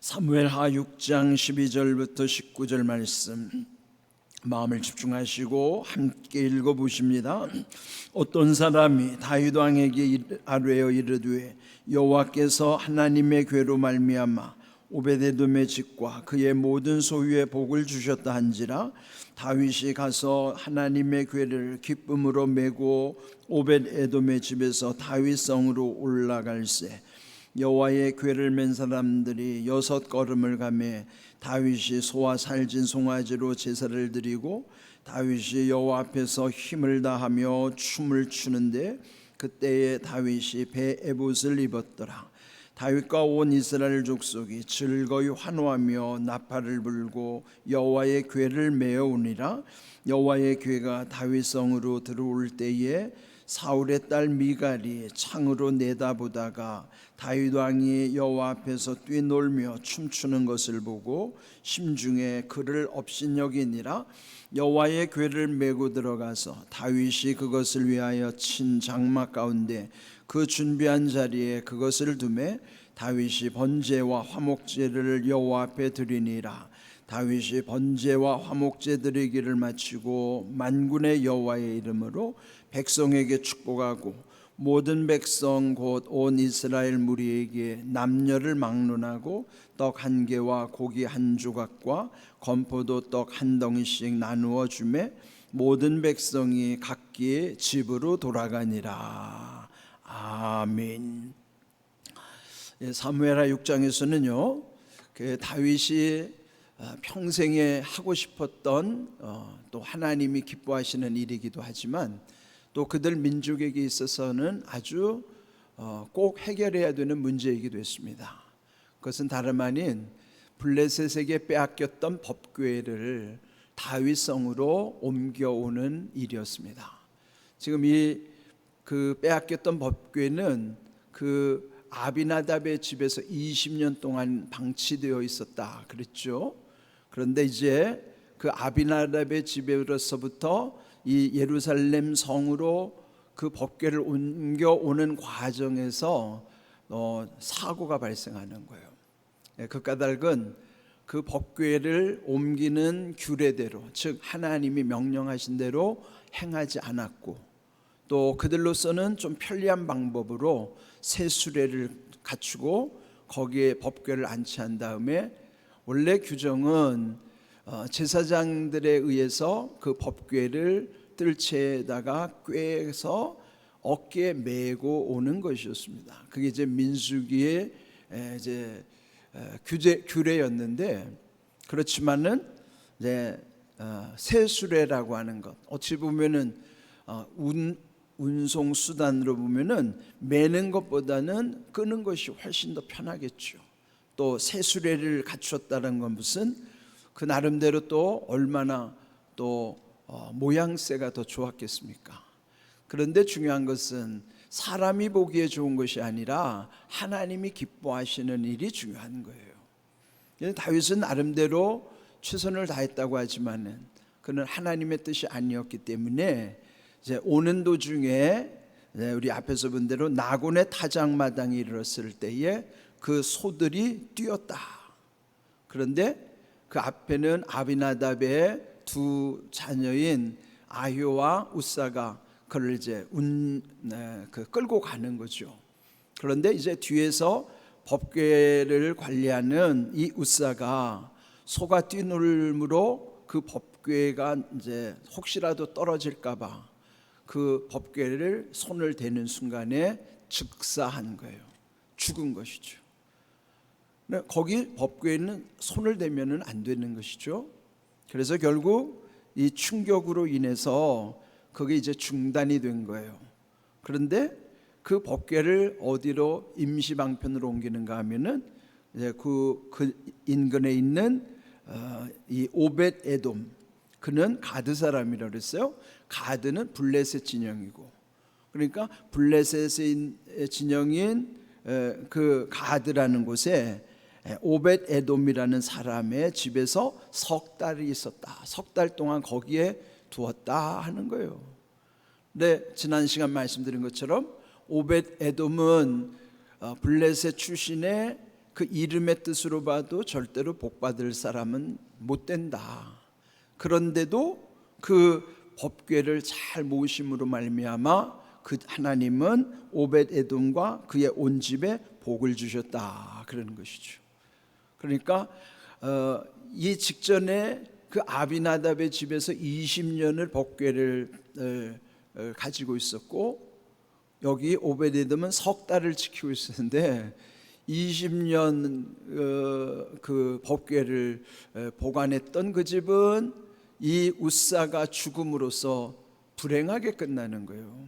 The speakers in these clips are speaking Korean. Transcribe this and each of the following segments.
사무엘하 6장 12절부터 19절 말씀 마음을 집중하시고 함께 읽어보십니다. 어떤 사람이 다윗 왕에게 아뢰어 이르되 여호와께서 하나님의 궤로 말미암아 오벳에돔의 집과 그의 모든 소유의 복을 주셨다 한지라 다윗이 가서 하나님의 궤를 기쁨으로 메고 오벳에돔의 집에서 다윗 성으로 올라갈새 여호와의 궤를 맨 사람들이 6걸음을 가매 다윗이 소와 살진 송아지로 제사를 드리고 다윗이 여호와 앞에서 힘을 다하며 춤을 추는데 그때에 다윗이 배 에봇을 입었더라. 다윗과 온 이스라엘 족속이 즐거이 환호하며 나팔을 불고 여호와의 궤를 메어오니라. 여호와의 궤가 다윗 성으로 들어올 때에 사울의 딸 미갈이 창으로 내다보다가 다윗 왕이 여호와 앞에서 뛰놀며 춤추는 것을 보고 심중에 그를 업신여기니라. 여호와의 궤를 메고 들어가서 다윗이 그것을 위하여 친 장막 가운데 그 준비한 자리에 그것을 두매 다윗이 번제와 화목제를 여호와 앞에 드리니라. 다윗이 번제와 화목제 드리기를 마치고 만군의 여호와의 이름으로 백성에게 축복하고 모든 백성 곧 온 이스라엘 무리에게 남녀를 막론하고 떡 한 개와 고기 한 조각과 건포도 떡 한 덩이씩 나누어 주매 모든 백성이 각기 집으로 돌아가니라. 아멘. 사무엘하 6장에서는요 그 다윗이 평생에 하고 싶었던 또 하나님이 기뻐하시는 일이기도 하지만 또 그들 민족에게 있어서는 아주 꼭 해결해야 되는 문제이기도 했습니다. 그것은 다름 아닌 블레셋에게 빼앗겼던 법궤를 다윗성으로 옮겨오는 일이었습니다. 지금 그 빼앗겼던 법궤는 그 아비나답의 집에서 20년 동안 방치되어 있었다 그랬죠. 그런데 이제 그 아비나답의 집에로서부터 이 예루살렘 성으로 그 법궤를 옮겨오는 과정에서 사고가 발생하는 거예요. 그 까닭은 그 법궤를 옮기는 규례대로, 즉 하나님이 명령하신 대로 행하지 않았고 또 그들로서는 좀 편리한 방법으로 새 수레를 갖추고 거기에 법궤를 안치한 다음에 원래 규정은 제사장들에 의해서 그 법궤를 뜰채에다가 꿰서 어깨에 메고 오는 것이었습니다. 그게 이제 민수기의 이제 규례였는데 그렇지만은 이제 새 수레라고 하는 것 어찌 보면은 운송 수단으로 보면은 매는 것보다는 끄는 것이 훨씬 더 편하겠죠. 또 새 수레를 갖추었다는 건 무슨 그 나름대로 또 얼마나 또 모양새가 더 좋았겠습니까? 그런데 중요한 것은 사람이 보기에 좋은 것이 아니라 하나님이 기뻐하시는 일이 중요한 거예요. 다윗은 나름대로 최선을 다했다고 하지만은 그는 하나님의 뜻이 아니었기 때문에 이제 오는 도중에 우리 앞에서 본 대로 나곤의 타작마당에 이르렀을 때에 그 소들이 뛰었다. 그런데 그 앞에는 아비나답의 두 자녀인 아효와 우사가 그를 이제 끌고 가는 거죠. 그런데 이제 뒤에서 법궤를 관리하는 이 우사가 소가 뛰놀므로 그 법궤가 이제 혹시라도 떨어질까봐 그 법궤를 손을 대는 순간에 즉사한 거예요. 죽은 것이죠. 거기 법궤에는 손을 대면은 안 되는 것이죠. 그래서 결국 이 충격으로 인해서 그게 이제 중단이 된 거예요. 그런데 그 법궤를 어디로 임시 방편으로 옮기는가 하면은 이제 그 인근에 있는 이 오벳에돔, 그는 가드 사람이라고 그랬어요. 가드는 블레셋 진영이고, 그러니까 블레셋의 진영인 그 가드라는 곳에 오벳에돔이라는 사람의 집에서 석 달이 있었다. 석 달 동안 거기에 두었다 하는 거예요. 네, 지난 시간 말씀드린 것처럼 오벳에돔은 블레셋 출신의 그 이름의 뜻으로 봐도 절대로 복받을 사람은 못 된다. 그런데도 그 법궤를 잘 모심으로 말미암아 그 하나님은 오벳에돔과 그의 온 집에 복을 주셨다, 그러는 것이죠. 그러니까 이 직전에 그 아비나답의 집에서 20년을 법궤를 가지고 있었고, 여기 오벳에돔은 석 달을 지키고 있었는데 20년 그 법궤를 보관했던 그 집은 이 웃사가 죽음으로써 불행하게 끝나는 거예요.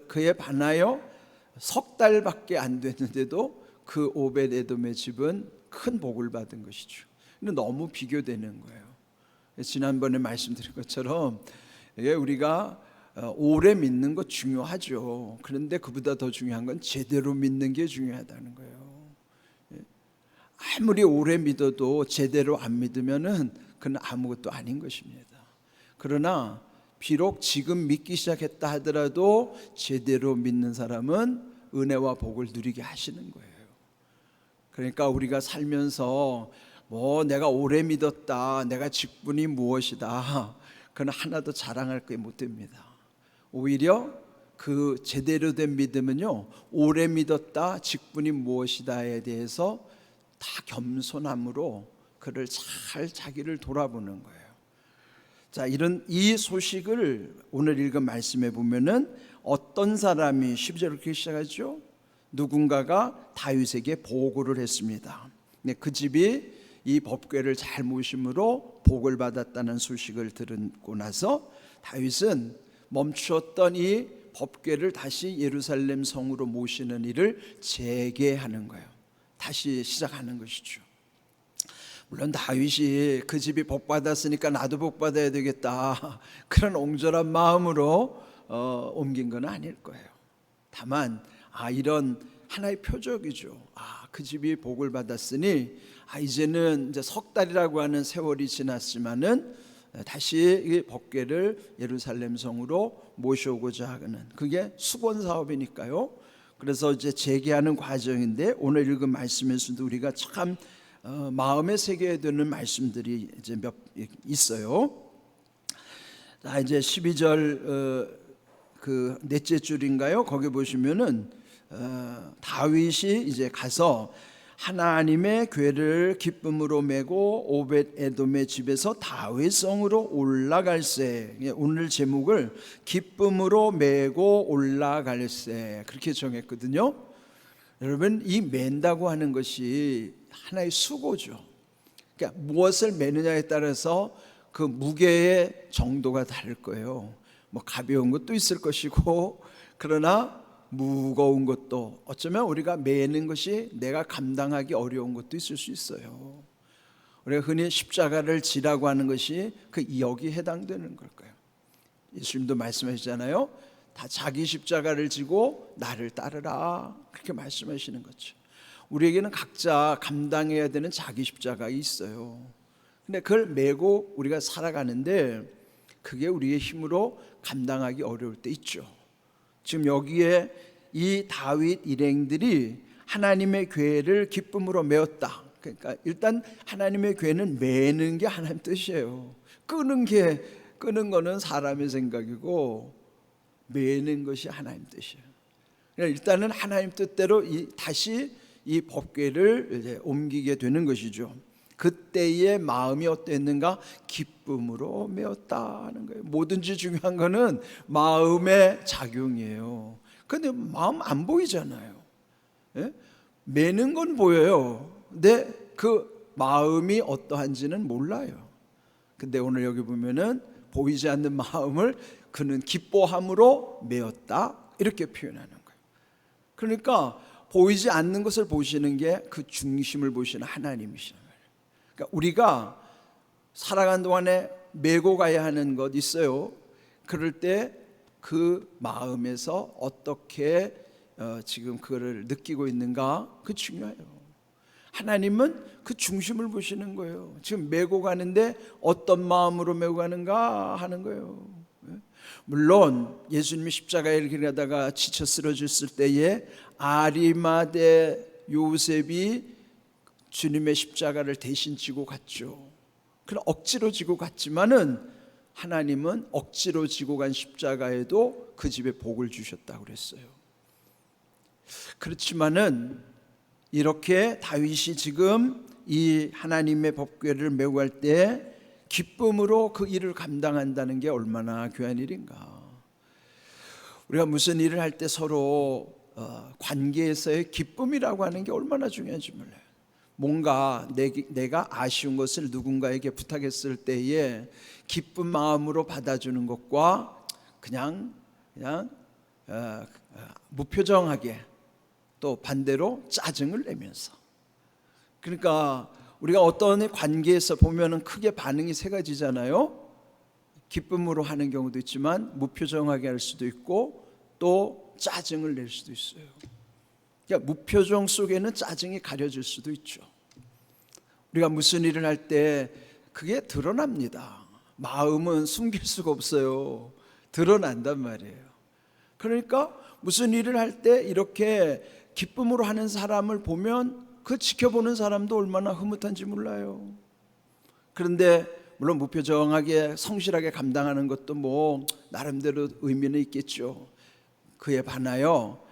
그에 반하여 석 달밖에 안 됐는데도 그 오벳에돔의 집은 큰 복을 받은 것이죠. 너무 비교되는 거예요. 지난번에 말씀드린 것처럼 우리가 오래 믿는 것 중요하죠. 그런데 그보다 더 중요한 건 제대로 믿는 게 중요하다는 거예요. 아무리 오래 믿어도 제대로 안 믿으면은 그건 아무것도 아닌 것입니다. 그러나 비록 지금 믿기 시작했다 하더라도 제대로 믿는 사람은 은혜와 복을 누리게 하시는 거예요. 그러니까 우리가 살면서 내가 오래 믿었다, 내가 직분이 무엇이다, 그건 하나도 자랑할 게 못 됩니다. 오히려 그 제대로 된 믿음은요, 오래 믿었다, 직분이 무엇이다에 대해서 다 겸손함으로 그를 잘 자기를 돌아보는 거예요. 자, 이 소식을 오늘 읽은 말씀에 보면은 어떤 사람이 12절 이렇게 시작하죠. 누군가가 다윗에게 보고를 했습니다. 그 집이 이 법궤를 잘 모심으로 복을 받았다는 소식을 듣고 나서 다윗은 멈추었던 이 법궤를 다시 예루살렘 성으로 모시는 일을 재개하는 거예요. 다시 시작하는 것이죠. 물론 다윗이 그 집이 복 받았으니까 나도 복 받아야 되겠다, 그런 옹졸한 마음으로 옮긴 건 아닐 거예요. 다만 이런 하나의 표적이죠. 그 집이 복을 받았으니 이제는 이제 석 달이라고 하는 세월이 지났지만은 다시 이 법궤를 예루살렘 성으로 모셔오고자 하는, 그게 수건 사업이니까요. 그래서 이제 재개하는 과정인데, 오늘 읽은 말씀에서도 우리가 참 마음에 새겨야 되는 말씀들이 이제 몇 있어요. 자, 이제 12절 그 넷째 줄인가요? 거기 보시면은 다윗이 이제 가서 하나님의 궤를 기쁨으로 메고 오벳에돔의 집에서 다윗성으로 올라갈세. 오늘 제목을 기쁨으로 메고 올라갈세, 그렇게 정했거든요. 여러분, 이 맨다고 하는 것이 하나의 수고죠. 그러니까 무엇을 메느냐에 따라서 그 무게의 정도가 다를 거예요. 가벼운 것도 있을 것이고, 그러나 무거운 것도, 어쩌면 우리가 메는 것이 내가 감당하기 어려운 것도 있을 수 있어요. 우리가 흔히 십자가를 지라고 하는 것이 여기에 해당되는 걸 거예요. 예수님도 말씀하시잖아요. 다 자기 십자가를 지고 나를 따르라, 그렇게 말씀하시는 거죠. 우리에게는 각자 감당해야 되는 자기 십자가가 있어요. 근데 그걸 메고 우리가 살아가는데 그게 우리의 힘으로 감당하기 어려울 때 있죠. 지금 여기에 이 다윗 일행들이 하나님의 궤를 기쁨으로 메었다. 그러니까 일단 하나님의 궤는 메는 게 하나님 뜻이에요. 끄는 거는 사람의 생각이고 메는 것이 하나님 뜻이에요. 그러니까 일단은 하나님 뜻대로 다시 이 법궤를 이제 옮기게 되는 것이죠. 그때의 마음이 어땠는가? 기쁨으로 메었다는 거예요. 뭐든지 중요한 거는 마음의 작용이에요. 근데 마음 안 보이잖아요. 예? 메는 건 보여요. 근데 그 마음이 어떠한지는 몰라요. 근데 오늘 여기 보면은 보이지 않는 마음을 그는 기뻐함으로 메었다, 이렇게 표현하는 거예요. 그러니까 보이지 않는 것을 보시는 게 그 중심을 보시는 하나님이시란 말이에요. 그러니까 우리가 살아가는 동안에 메고 가야 하는 것 있어요. 그럴 때 그 마음에서 어떻게 지금 그거를 느끼고 있는가, 그 중요해요. 하나님은 그 중심을 보시는 거예요. 지금 메고 가는데 어떤 마음으로 메고 가는가 하는 거예요. 물론 예수님이 십자가에 가다가 지쳐 쓰러졌을 때에 아리마대 요셉이 주님의 십자가를 대신 지고 갔죠. 그럼 억지로 지고 갔지만은 하나님은 억지로 지고 간 십자가에도 그 집에 복을 주셨다고 그랬어요. 그렇지만은 이렇게 다윗이 지금 이 하나님의 법궤를 메고 갈 때 기쁨으로 그 일을 감당한다는 게 얼마나 귀한 일인가. 우리가 무슨 일을 할 때 서로 관계에서의 기쁨이라고 하는 게 얼마나 중요한지 몰라요. 뭔가 내가 아쉬운 것을 누군가에게 부탁했을 때에 기쁜 마음으로 받아주는 것과 그냥 무표정하게, 또 반대로 짜증을 내면서, 그러니까 우리가 어떤 관계에서 보면은 크게 반응이 세 가지잖아요. 기쁨으로 하는 경우도 있지만 무표정하게 할 수도 있고 또 짜증을 낼 수도 있어요. 그러니까 무표정 속에는 짜증이 가려질 수도 있죠. 우리가 무슨 일을 할 때 그게 드러납니다. 마음은 숨길 수가 없어요. 드러난단 말이에요. 그러니까 무슨 일을 할 때 이렇게 기쁨으로 하는 사람을 보면 그 지켜보는 사람도 얼마나 흐뭇한지 몰라요. 그런데 물론 무표정하게 성실하게 감당하는 것도 뭐 나름대로 의미는 있겠죠. 그에 반하여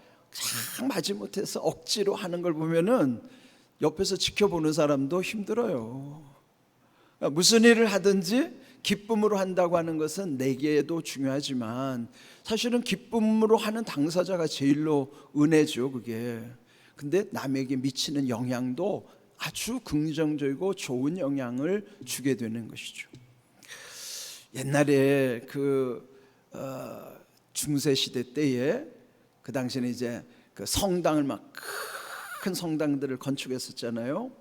참 마지못해서 억지로 하는 걸 보면은 옆에서 지켜보는 사람도 힘들어요. 그러니까 무슨 일을 하든지 기쁨으로 한다고 하는 것은 내게도 중요하지만 사실은 기쁨으로 하는 당사자가 제일로 은혜죠, 그게. 근데 남에게 미치는 영향도 아주 긍정적이고 좋은 영향을 주게 되는 것이죠. 옛날에 중세 시대 때에 그 당시에는 이제 그 성당을 막 큰 성당들을 건축했었잖아요.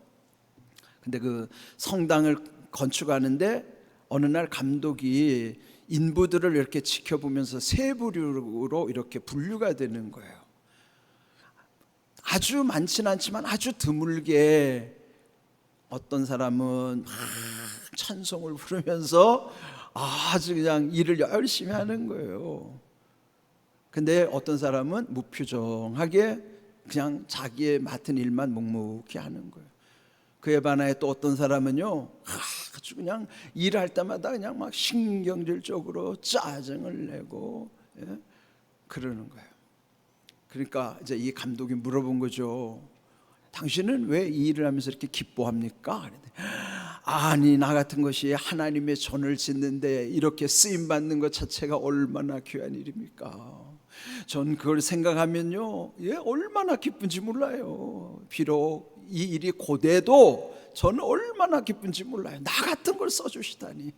근데 그 성당을 건축하는데 어느 날 감독이 인부들을 이렇게 지켜보면서 세 부류로 이렇게 분류가 되는 거예요. 아주 많지는 않지만 아주 드물게 어떤 사람은 막 찬송을 부르면서 아주 그냥 일을 열심히 하는 거예요. 근데 어떤 사람은 무표정하게 그냥 자기의 맡은 일만 묵묵히 하는 거예요. 그에 반하여 또 어떤 사람은요, 아주 그냥 일할 때마다 그냥 막 신경질적으로 짜증을 내고 그러는 거예요. 그러니까 이제 이 감독이 물어본 거죠. 당신은 왜 이 일을 하면서 이렇게 기뻐합니까? 아니, 나 같은 것이 하나님의 전을 짓는데 이렇게 쓰임 받는 것 자체가 얼마나 귀한 일입니까? 전 그걸 생각하면요, 얼마나 기쁜지 몰라요. 비록 이 일이 고돼도 저는 얼마나 기쁜지 몰라요. 나 같은 걸 써주시다니.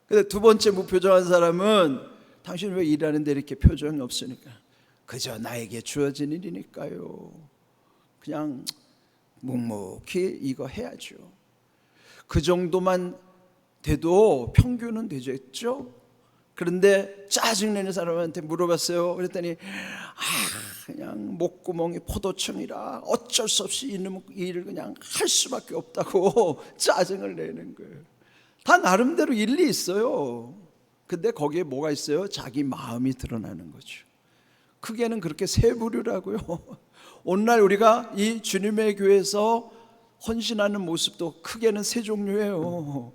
근데 두 번째 무표정한 사람은 당신 왜 일하는데 이렇게 표정이 없으니까 그저 나에게 주어진 일이니까요. 그냥 묵묵히 이거 해야죠. 그 정도만 돼도 평균은 되겠죠. 그런데 짜증내는 사람한테 물어봤어요. 그랬더니 그냥 목구멍이 포도청이라 어쩔 수 없이 이놈 일을 그냥 할 수밖에 없다고 짜증을 내는 거예요. 다 나름대로 일리 있어요. 근데 거기에 뭐가 있어요? 자기 마음이 드러나는 거죠. 크게는 그렇게 세 부류라고요. 오늘날 우리가 이 주님의 교회에서 헌신하는 모습도 크게는 세 종류예요.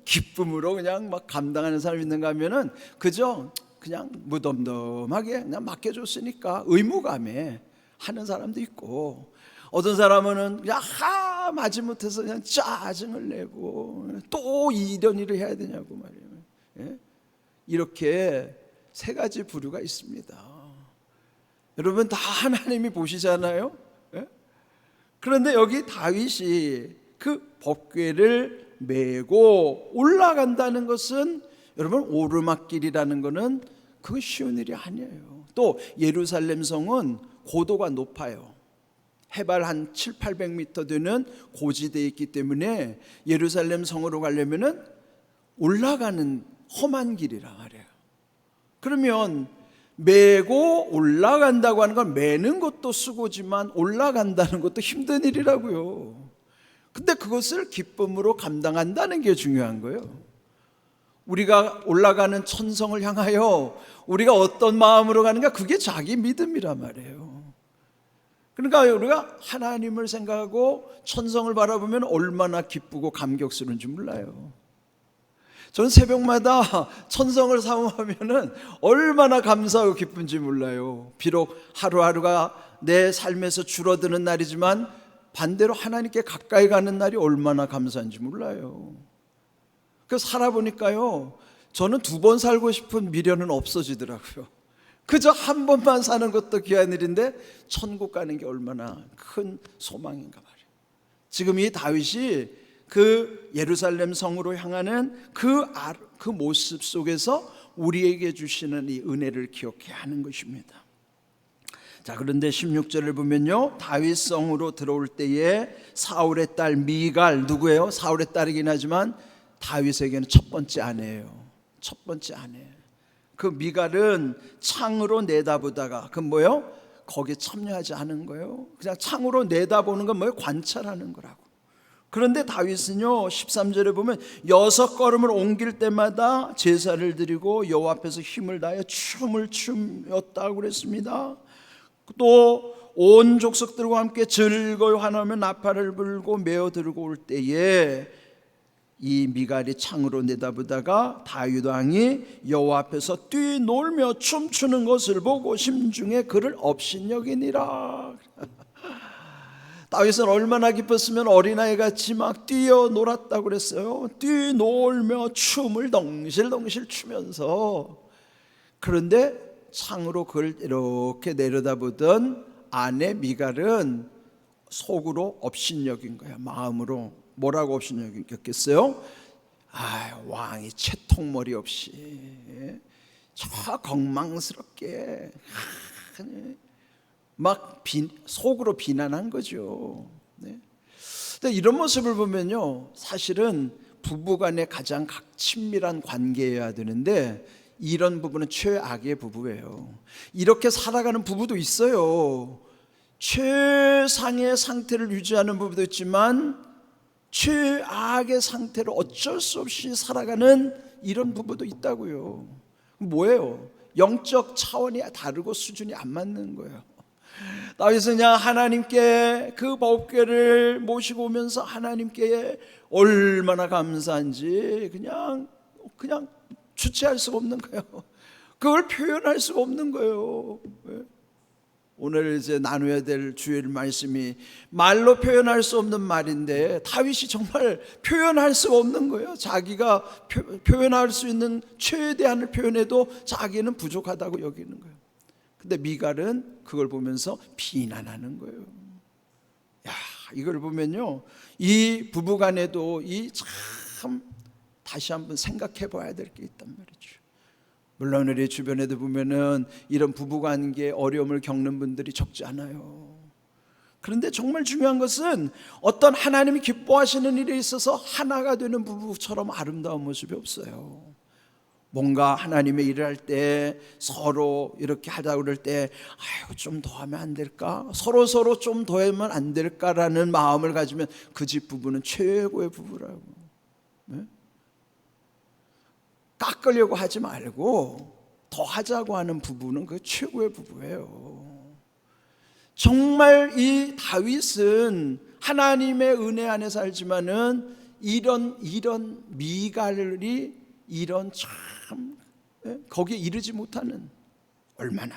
기쁨으로 그냥 막 감당하는 사람이 있는가 하면은 그저 그냥 무덤덤하게 그냥 맡겨줬으니까 의무감에 하는 사람도 있고, 어떤 사람은 그냥 마지못해서 그냥 짜증을 내고 또 이런 일을 해야 되냐고 말이에요. 이렇게 세 가지 부류가 있습니다. 여러분 다 하나님이 보시잖아요. 그런데 여기 다윗이 그 법궤를 메고 올라간다는 것은, 여러분 오르막길이라는 것은 그건 쉬운 일이 아니에요. 또 예루살렘 성은 고도가 높아요. 해발 한 700~800m 되는 고지대에 있기 때문에 예루살렘 성으로 가려면은 올라가는 험한 길이라 말이에요. 그러면 메고 올라간다고 하는 건 메는 것도 수고지만 올라간다는 것도 힘든 일이라고요. 근데 그것을 기쁨으로 감당한다는 게 중요한 거예요. 우리가 올라가는 천성을 향하여 우리가 어떤 마음으로 가는가, 그게 자기 믿음이란 말이에요. 그러니까 우리가 하나님을 생각하고 천성을 바라보면 얼마나 기쁘고 감격스러운지 몰라요. 저는 새벽마다 천성을 사모하면 얼마나 감사하고 기쁜지 몰라요. 비록 하루하루가 내 삶에서 줄어드는 날이지만 반대로 하나님께 가까이 가는 날이 얼마나 감사한지 몰라요. 그래서 살아보니까요, 저는 2번 살고 싶은 미련은 없어지더라고요. 그저 한 번만 사는 것도 귀한 일인데 천국 가는 게 얼마나 큰 소망인가 말이에요. 지금 이 다윗이 그 예루살렘 성으로 향하는 그 모습 속에서 우리에게 주시는 이 은혜를 기억해야 하는 것입니다. 자, 그런데 16절을 보면요, 다윗 성으로 들어올 때에 사울의 딸 미갈, 누구예요? 사울의 딸이긴 하지만 다윗에게는 첫 번째 아내예요. 첫 번째 아내. 그 미갈은 창으로 내다보다가, 그 뭐예요? 거기에 참여하지 않은 거예요. 그냥 창으로 내다보는 건 뭐예요? 관찰하는 거라고. 그런데 다윗은요, 13절에 보면 6걸음을 옮길 때마다 제사를 드리고 여호와 앞에서 힘을 다하여 춤을 췄다고 그랬습니다. 또 온 족속들과 함께 즐거이 환호하며 나팔을 불고 메어 들고 올 때에 이 미갈이 창으로 내다보다가 다윗 왕이 여호와 앞에서 뛰놀며 춤추는 것을 보고 심중에 그를 업신여기니라. 다윗은 얼마나 기뻤으면 어린아이같이 막 뛰어놀았다고 그랬어요. 뛰놀며 춤을 덩실덩실 추면서. 그런데 창으로 그걸 이렇게 내려다보던 아내 미갈은 속으로 업신여긴 거야. 마음으로. 뭐라고 업신여겼겠어요? 왕이 채통머리 없이 저 걱망스럽게 막 속으로 비난한 거죠. 근데 이런 모습을 보면요, 사실은 부부간에 가장 친밀한 관계여야 되는데 이런 부부는 최악의 부부예요. 이렇게 살아가는 부부도 있어요. 최상의 상태를 유지하는 부부도 있지만 최악의 상태로 어쩔 수 없이 살아가는 이런 부부도 있다고요. 뭐예요? 영적 차원이 다르고 수준이 안 맞는 거예요. 다윗은 그냥 하나님께 그 법궤를 모시고 오면서 하나님께 얼마나 감사한지 그냥 주체할 수가 없는 거예요. 그걸 표현할 수가 없는 거예요. 오늘 이제 나누어야 될 주일 말씀이 말로 표현할 수 없는 말인데 다윗이 정말 표현할 수가 없는 거예요. 자기가 표현할 수 있는 최대한을 표현해도 자기는 부족하다고 여기는 거예요. 근데 미갈은 그걸 보면서 비난하는 거예요. 야, 이걸 보면요, 이 부부간에도 이 참 다시 한번 생각해 봐야 될 게 있단 말이죠. 물론 우리 주변에도 보면은 이런 부부관계 어려움을 겪는 분들이 적지 않아요. 그런데 정말 중요한 것은 어떤 하나님이 기뻐하시는 일에 있어서 하나가 되는 부부처럼 아름다운 모습이 없어요. 뭔가 하나님의 일을 할 때 서로 이렇게 하자고 그럴 때 좀 더 하면 안 될까? 서로 좀 더 하면 안 될까라는 마음을 가지면 그 집 부부는 최고의 부부라고. 네? 깎으려고 하지 말고 더 하자고 하는 부부는 그 최고의 부부예요. 정말 이 다윗은 하나님의 은혜 안에 살지만은 이런 미갈이 이런 참 거기에 이르지 못하는 얼마나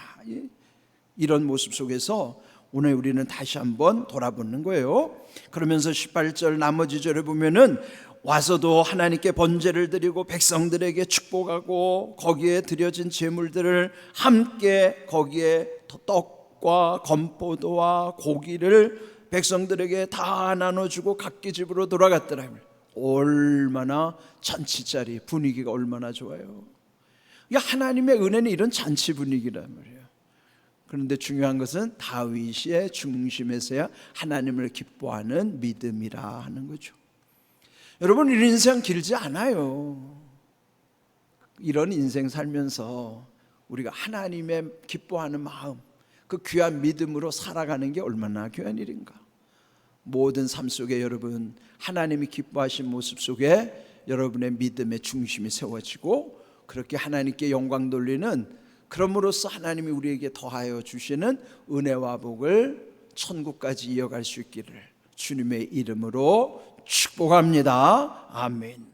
이런 모습 속에서 오늘 우리는 다시 한번 돌아보는 거예요. 그러면서 18절 나머지 절에 보면은 와서도 하나님께 번제를 드리고 백성들에게 축복하고 거기에 드려진 제물들을 함께 거기에 떡과 건포도와 고기를 백성들에게 다 나눠주고 각기 집으로 돌아갔더라. 얼마나 잔치자리 분위기가 얼마나 좋아요. 하나님의 은혜는 이런 잔치 분위기란 말이에요. 그런데 중요한 것은 다윗의 중심에서야 하나님을 기뻐하는 믿음이라 하는 거죠. 여러분, 이 인생 길지 않아요. 이런 인생 살면서 우리가 하나님의 기뻐하는 마음, 그 귀한 믿음으로 살아가는 게 얼마나 귀한 일인가. 모든 삶 속에 여러분 하나님이 기뻐하신 모습 속에 여러분의 믿음의 중심이 세워지고 그렇게 하나님께 영광 돌리는, 그럼으로써 하나님이 우리에게 더하여 주시는 은혜와 복을 천국까지 이어갈 수 있기를 주님의 이름으로 축복합니다. 아멘.